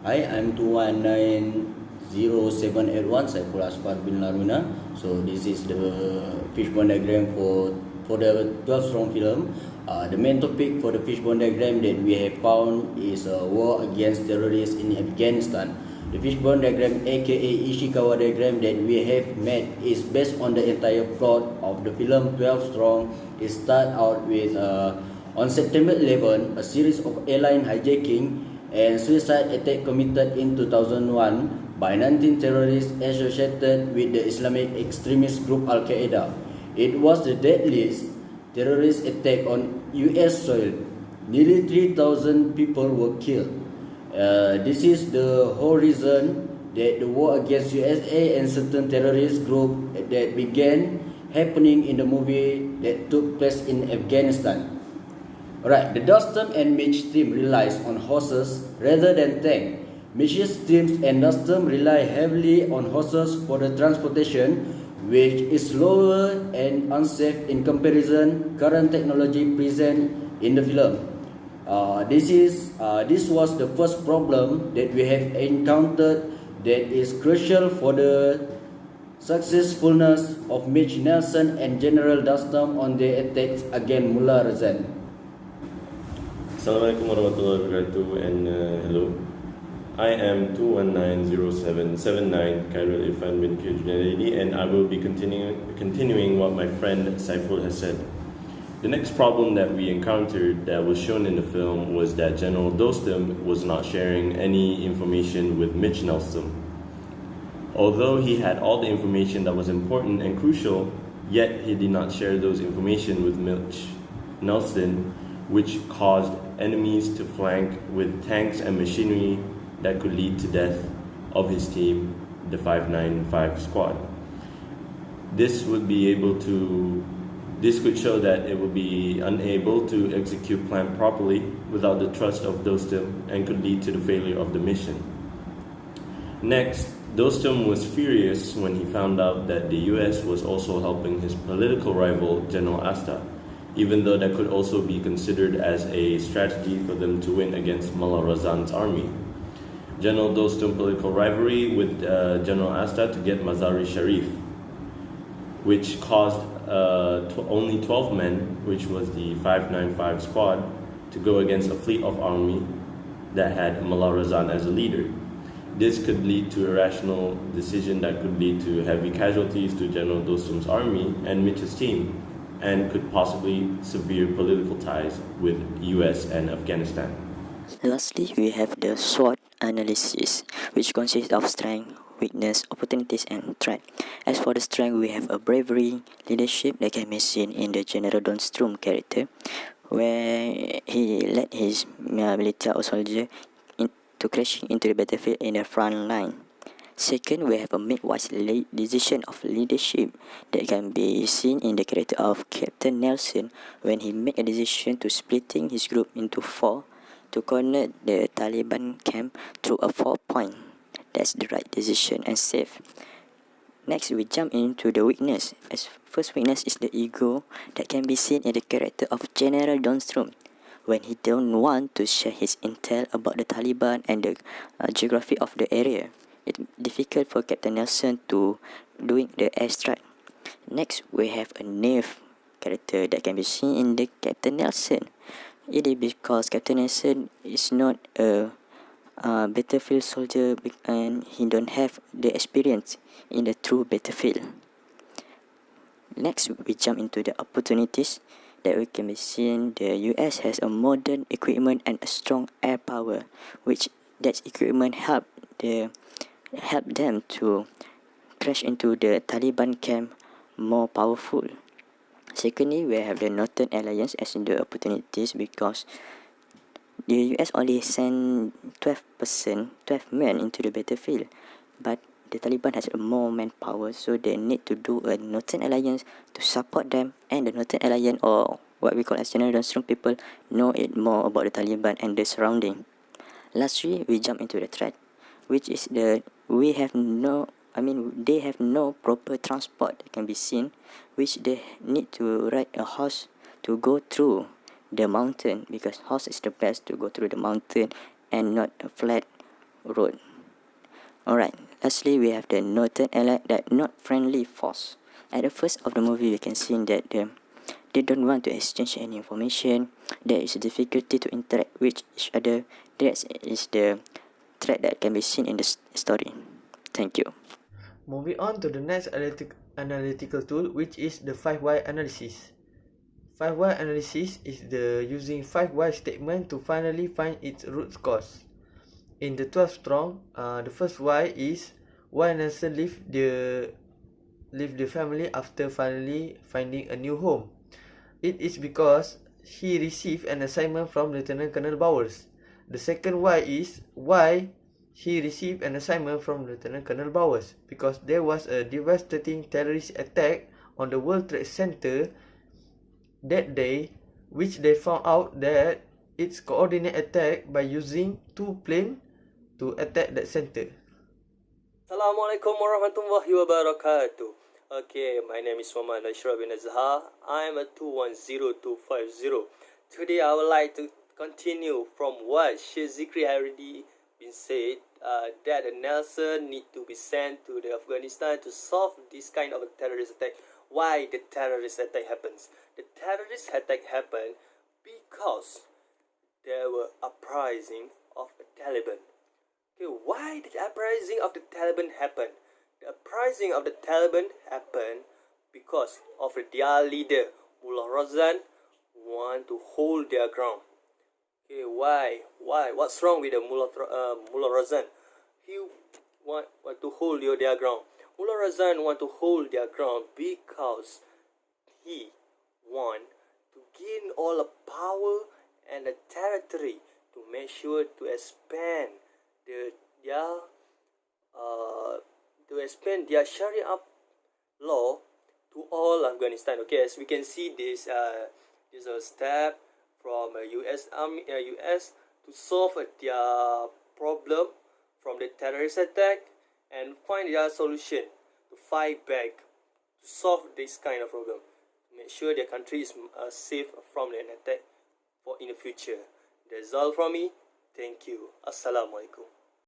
Hi, I'm 2190781, Saiful Asfar bin Laruna. So this is the fishbone diagram for the 12 strong film. The main topic for the fishbone diagram that we have found is a war against terrorists in Afghanistan. The fishbone diagram, aka Ishikawa diagram that we have made, is based on the entire plot of the film 12 Strong. It starts out with on September 11, a series of airline hijacking and suicide attack committed in 2001 by 19 terrorists associated with the Islamic extremist group Al-Qaeda. It was the deadliest terrorist attack on US soil. Nearly 3,000 people were killed. This is the whole reason that the war against USA and certain terrorist groups that began happening in the movie that took place in Afghanistan. Alright, the Dostum and Mitch team relies on horses rather than tank. Mitch's teams and Dostum rely heavily on horses for the transportation, which is slower and unsafe in comparison current technology present in the film. This was the first problem that we have encountered that is crucial for the successfulness of Mitch Nelson and General Dostum on their attacks against Mullah Razan. Assalamualaikum warahmatullahi wabarakatuh and hello. I am 2190779 Khairul Irfan bin Khir Junaidi, and I will be continuing what my friend Saiful has said. The next problem that we encountered that was shown in the film was that General Dostum was not sharing any information with Mitch Nelson. Although he had all the information that was important and crucial, yet he did not share those information with Mitch Nelson, which caused enemies to flank with tanks and machinery that could lead to death of his team, the 595 squad. This could show that it would be unable to execute plan properly without the trust of Dostum and could lead to the failure of the mission. Next, Dostum was furious when he found out that the US was also helping his political rival, General Asta, even though that could also be considered as a strategy for them to win against Mullah Razan's army. General Dostum's political rivalry with General Asta to get Mazari Sharif, which caused only 12 men, which was the 595 squad, to go against a fleet of army that had Mullah Razan as a leader. This could lead to a rational decision that could lead to heavy casualties to General Dostum's army and Mitch's team, and could possibly severe political ties with US and Afghanistan. Lastly, we have the SWOT analysis, which consists of strength, weakness, opportunities, and threat. As for the strength, we have a bravery, leadership that can be seen in the General Dostum character, where he led his military soldier to crashing into the battlefield in the front line. Second, we have a midwise decision of leadership that can be seen in the character of Captain Nelson when he made a decision to splitting his group into 4 to corner the Taliban camp through a 4-point. That's the right decision and safe. Next, we jump into the weakness. As first weakness is the ego that can be seen in the character of General Dostum when he don't want to share his intel about the Taliban and the geography of the area. It's difficult for Captain Nelson to doing the airstrike. Next, we have a knave character that can be seen in the Captain Nelson. It is because Captain Nelson is not a battlefield soldier and he don't have the experience in the true battlefield. Next, we jump into the opportunities that we can be seen. The US has a modern equipment and a strong air power, which that equipment help them to crash into the Taliban camp more powerful. Secondly, we have the Northern Alliance as the opportunities because the US only send 12 men into the battlefield, but the Taliban has more manpower, so they need to do a Northern Alliance to support them, and the Northern Alliance, or what we call as General Dostum people, know it more about the Taliban and the surrounding. Lastly, we jump into the threat, which is they have no proper transport that can be seen, which they need to ride a horse to go through the mountain, because horse is the best to go through the mountain and not a flat road. Alright, lastly we have the noted allied that not friendly force. At the first of the movie we can see that they don't want to exchange any information. There is a difficulty to interact with each other. That is the threat that can be seen in the story. Thank you. Moving on to the next analytical tool, which is the 5 why analysis. 5 why analysis is the using 5 why statement to finally find its root cause. In the 12 strong, the first why is why Nelson leave the family after finally finding a new home. It is because he received an assignment from Lieutenant Colonel Bowers. The second why is why he received an assignment from Lieutenant Colonel Bowers, because there was a devastating terrorist attack on the World Trade Center that day, which they found out that it's coordinated attack by using 2 planes to attack that center. Assalamualaikum warahmatullahi wabarakatuh. Okay, my name is Ashraf bin Azhar. I'm a 210250. Today I would like to continue from what Sheikh Ziqry already been said, that Nelson need to be sent to the Afghanistan to solve this kind of a terrorist attack. Why the terrorist attack happens? The terrorist attack happened because there were uprising of the Taliban. Okay, why did the uprising of the Taliban happen? The uprising of the Taliban happened because of their leader, Mullah Razan, want to hold their ground. Okay, why? What's wrong with the Mullah Razan? He want to hold their ground. Mullah Razan want to hold their ground because he want to gain all the power and the territory to make sure to expand their Sharia law to all Afghanistan. Okay, as we can see, this is a step from US to solve their problem from the terrorist attack and find their solution to fight back to solve this kind of problem. Make sure their country is safe from an attack in the future. That's all from me. Thank you. Assalamualaikum.